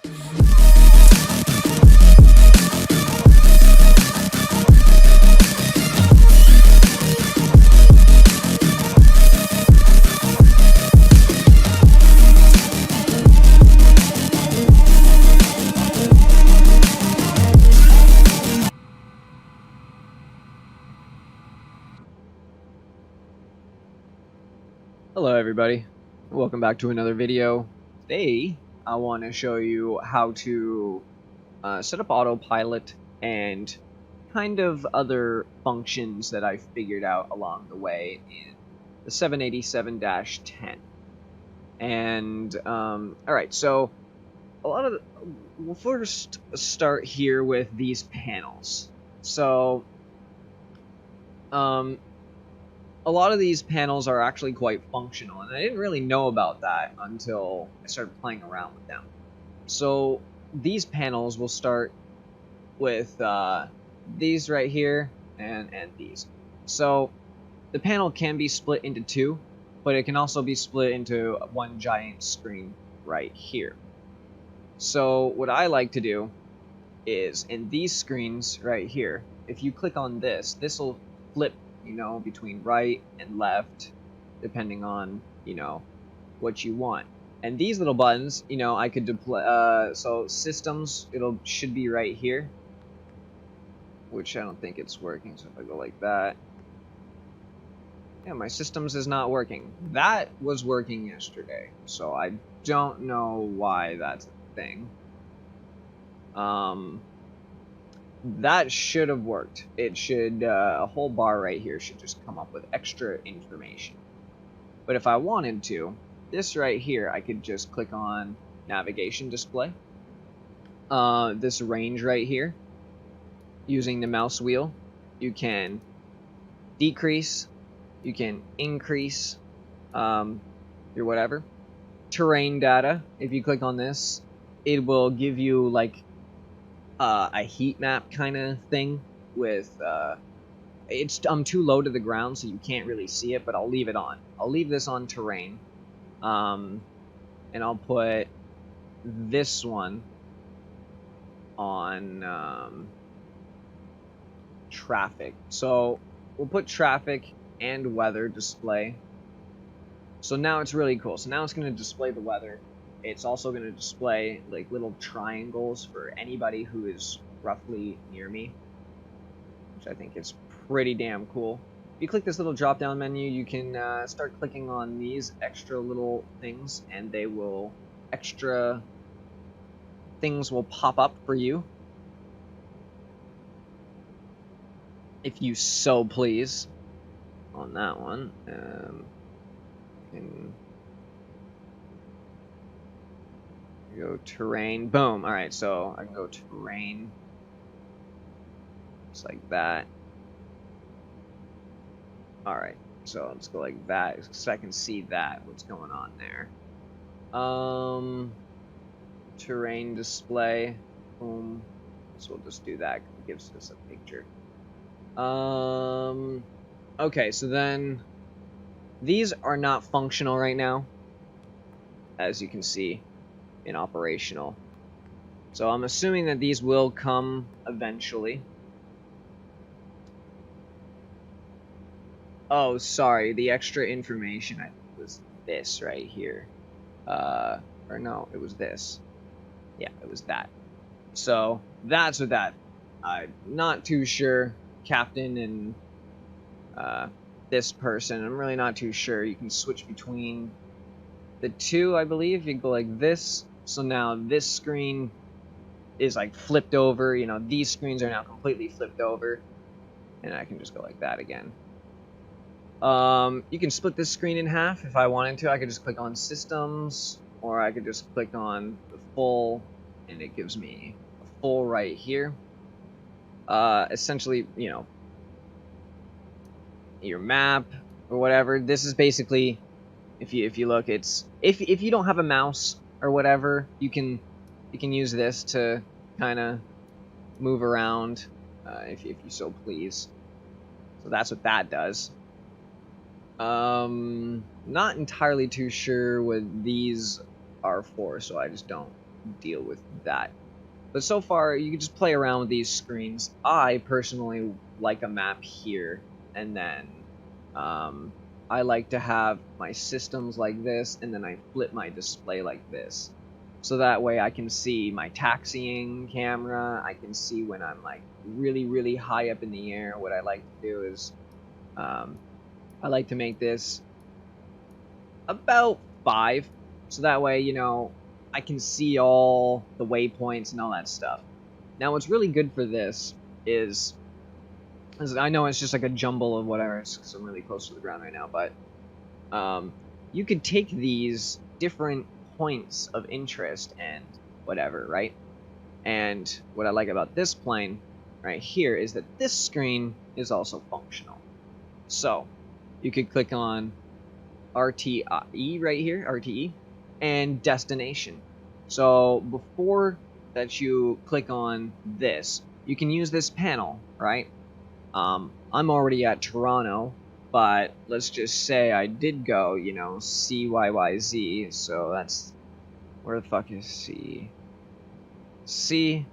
Hello everybody, welcome back to another video. Today I want to show you how to set up autopilot and kind of other functions that I figured out along the way in the 787-10. And alright, so we'll first start here with these panels. So a lot of these panels are actually quite functional, and I didn't really know about that until I started playing around with them. So these panels will start with these right here and these. So the panel can be split into two, but it can also be split into one giant screen right here. So what I like to do is in these screens right here, if you click on this, this will flip, you know, between right and left, depending on, you know, what you want. And these little buttons, you know, I could deploy, so systems, should be right here, which I don't think it's working, so if I go like that, yeah, my systems is not working. That was working yesterday, so I don't know why that's a thing. That should have worked. It should, a whole bar right here should just come up with extra information. But if I wanted to, this right here, I could just click on navigation display. This range right here, using the mouse wheel, you can decrease, you can increase, your whatever. Terrain data, if you click on this, it will give you like a heat map kind of thing with it's too low to the ground, so you can't really see it, but I'll leave it on. I'll leave this on terrain, and I'll put this one on traffic. So we'll put traffic and weather display. So now it's really cool. So now it's going to display the weather. It's also going to display like little triangles for anybody who is roughly near me, which I think is pretty damn cool. If you click this little drop down menu, you can start clicking on these extra little things, and they will, extra things will pop up for you, if you so please. On that one, can go terrain, boom. All right, so I can go terrain, just like that. All right, so let's go like that, so I can see that, what's going on there. Terrain display, boom. So we'll just do that, it gives us a picture. Okay, so then these are not functional right now, as you can see in operational. So I'm assuming that these will come eventually. Oh, sorry, the extra information I think was this right here. Or no, it was this. Yeah, it was that. So that's what that. I'm not too sure, Captain and this person. I'm really not too sure. You can switch between the two, I believe. You go like this. So now this screen is like flipped over. You know, these screens are now completely flipped over. And I can just go like that again. You can split this screen in half if I wanted to. I could just click on systems, or I could just click on the full, and it gives me a full right here. Essentially, you know, your map or whatever. This is basically, if you look, it's if you don't have a mouse or whatever, you can use this to kind of move around if you so please. So that's what that does. Not entirely too sure what these are for, so I just don't deal with that. But so far, you can just play around with these screens. I personally like a map here, and then I like to have my systems like this, and then I flip my display like this. So that way I can see my taxiing camera, I can see when I'm like really, really high up in the air. What I like to do is, I like to make this about 5, so that way, you know, I can see all the waypoints and all that stuff. Now what's really good for this is I know it's just like a jumble of whatever, because I'm really close to the ground right now, but you could take these different points of interest and whatever, right? And what I like about this plane right here is that this screen is also functional. So you could click on RTE right here, RTE, and destination. So before that you click on this, you can use this panel, right? I'm already at Toronto, but let's just say I did go, you know, CYYZ, so that's, where the fuck is C? CYYZ.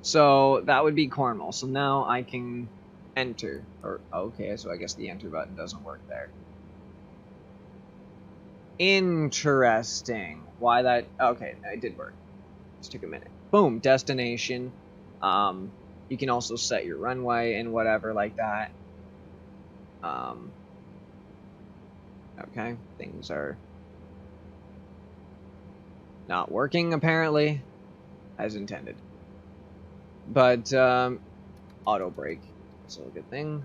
So that would be Cornwall. So now I can enter, or okay, so I guess the enter button doesn't work there. Interesting. Why that? Okay, it did work. Just took a minute. Boom, destination. You can also set your runway and whatever like that. Okay, things are not working apparently as intended. But auto brake, that's a good thing.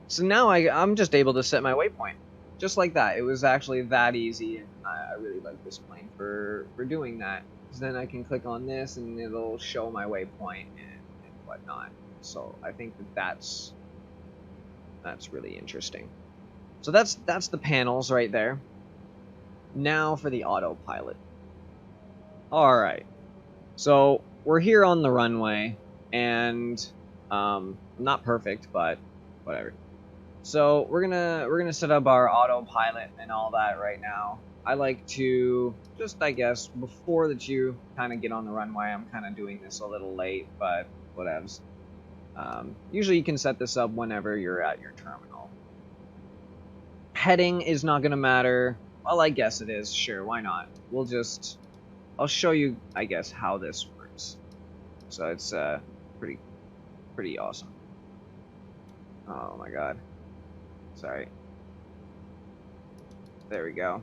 So now I'm just able to set my waypoint, just like that. It was actually that easy, and I really like this plane for doing that. Because then I can click on this, and it'll show my waypoint and whatnot. So I think that's really interesting. So that's the panels right there. Now for the autopilot. All right, so we're here on the runway, and not perfect, but whatever. So we're gonna set up our autopilot and all that right now. I like to just, I guess, before that you kind of get on the runway, I'm kind of doing this a little late, but whatevs. Usually you can set this up whenever you're at your terminal. Heading is not gonna matter. Well, I guess it is. Sure, why not? I'll show you, I guess, how this works. So it's pretty awesome. Oh my god. Sorry. There we go.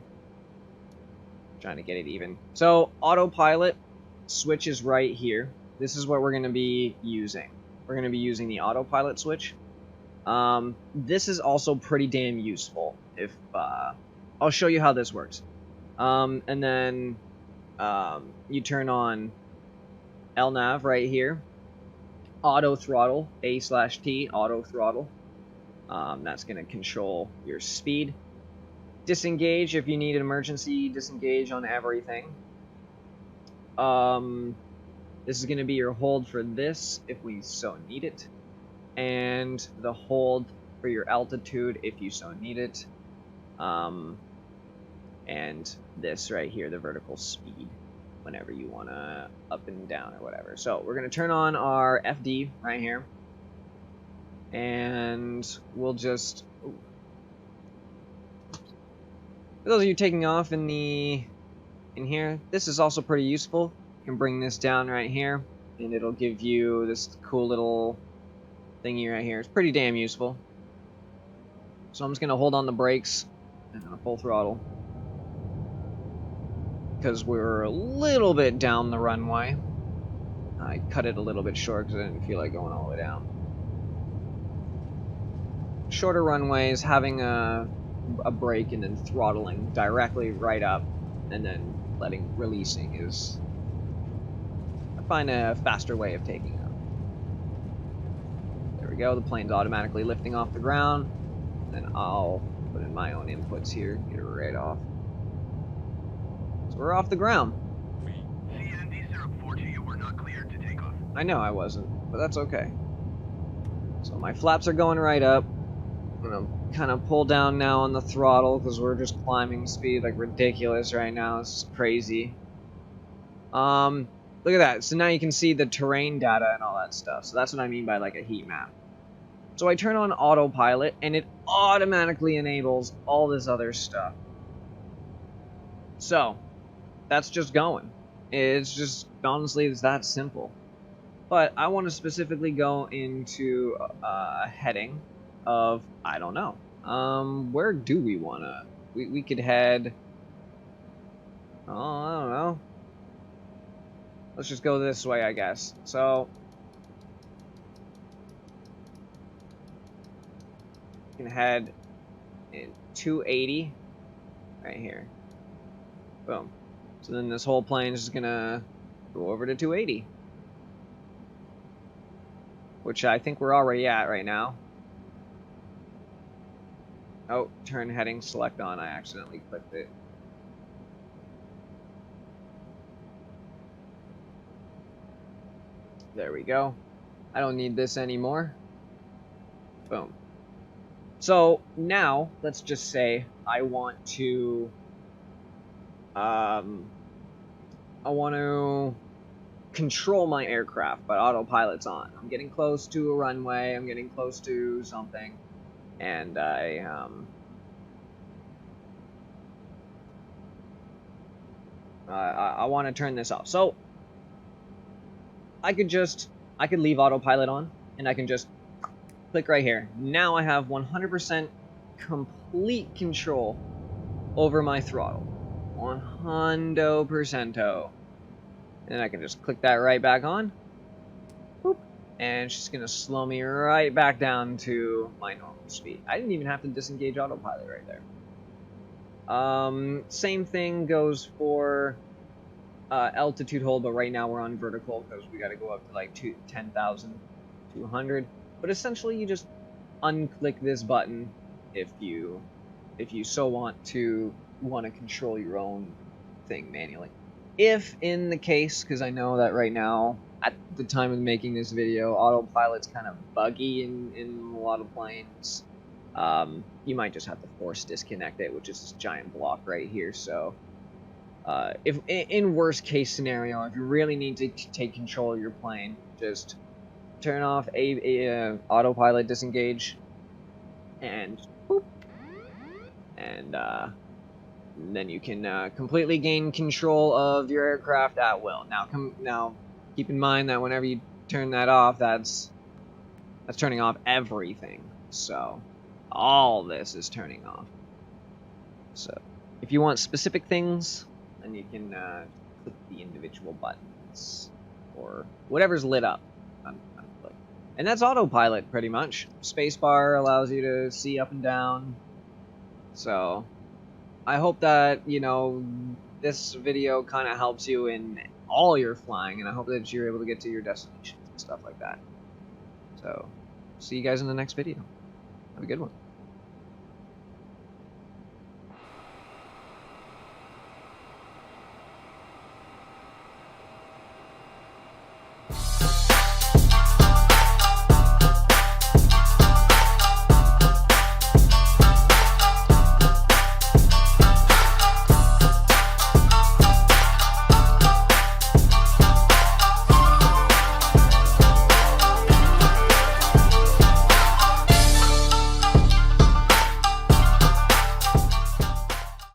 Trying to get it even. So autopilot switch is right here. This is what we're going to be using. We're going to be using the autopilot switch. This is also pretty damn useful. If I'll show you how this works. And then you turn on LNAV right here. Auto throttle, A/T, auto throttle. That's going to control your speed. Disengage if you need an emergency disengage on everything. This is going to be your hold for this if we so need it. And the hold for your altitude if you so need it. And this right here, the vertical speed, whenever you want to up and down or whatever. So we're going to turn on our FD right here. And we'll just... Ooh. For those of you taking off in here, this is also pretty useful. You can bring this down right here, and it'll give you this cool little thingy right here. It's pretty damn useful. So I'm just going to hold on the brakes and on full throttle. Because we're a little bit down the runway. I cut it a little bit short because I didn't feel like going all the way down. Shorter runways, having a brake and then throttling directly right up and then releasing is, I find, a faster way of taking up. There we go, the plane's automatically lifting off the ground. Then I'll put in my own inputs here, get it right off. So we're off the ground. CND report to you were not cleared to take off. I know I wasn't, but that's okay. So my flaps are going right up. I'm gonna kind of pull down now on the throttle because we're just climbing speed like ridiculous right now. It's crazy. Look at that. So now you can see the terrain data and all that stuff. So that's what I mean by like a heat map. So I turn on Autopilot and it automatically enables all this other stuff. So that's just going. It's just, honestly, it's that simple. But I want to specifically go into a heading of, I don't know. Where do we want to? We could head, oh, I don't know. Let's just go this way, I guess. So, we can head in 280 right here. Boom. So then this whole plane is just gonna go over to 280. Which I think we're already at right now. Oh, turn heading select on. I accidentally clicked it. There we go. I don't need this anymore. Boom. So now, let's just say I want to control my aircraft, but autopilot's on. I'm getting close to a runway, I'm getting close to something, and I want to turn this off. So I could leave autopilot on, and I can just click right here. Now I have 100% complete control over my throttle. 100%. And I can just click that right back on. Boop. And it's just going to slow me right back down to my normal speed. I didn't even have to disengage autopilot right there. Same thing goes for altitude hold, but right now we're on vertical because we got to go up to like 10,200. But essentially you just unclick this button if you so want to control your own thing manually. If in the case, because I know that right now, at the time of making this video, autopilot's kind of buggy in a lot of planes, you might just have to force disconnect it, which is this giant block right here. So, if in worst case scenario, if you really need to take control of your plane, just turn off autopilot, disengage, and boop, and then you can completely gain control of your aircraft at will. Now keep in mind that whenever you turn that off, that's turning off everything. So all this is turning off. So if you want specific things, then you can click the individual buttons or whatever's lit up. And that's autopilot pretty much. Spacebar allows you to see up and down. So I hope that, you know, this video kind of helps you in all your flying, and I hope that you're able to get to your destinations and stuff like that. So, see you guys in the next video. Have a good one.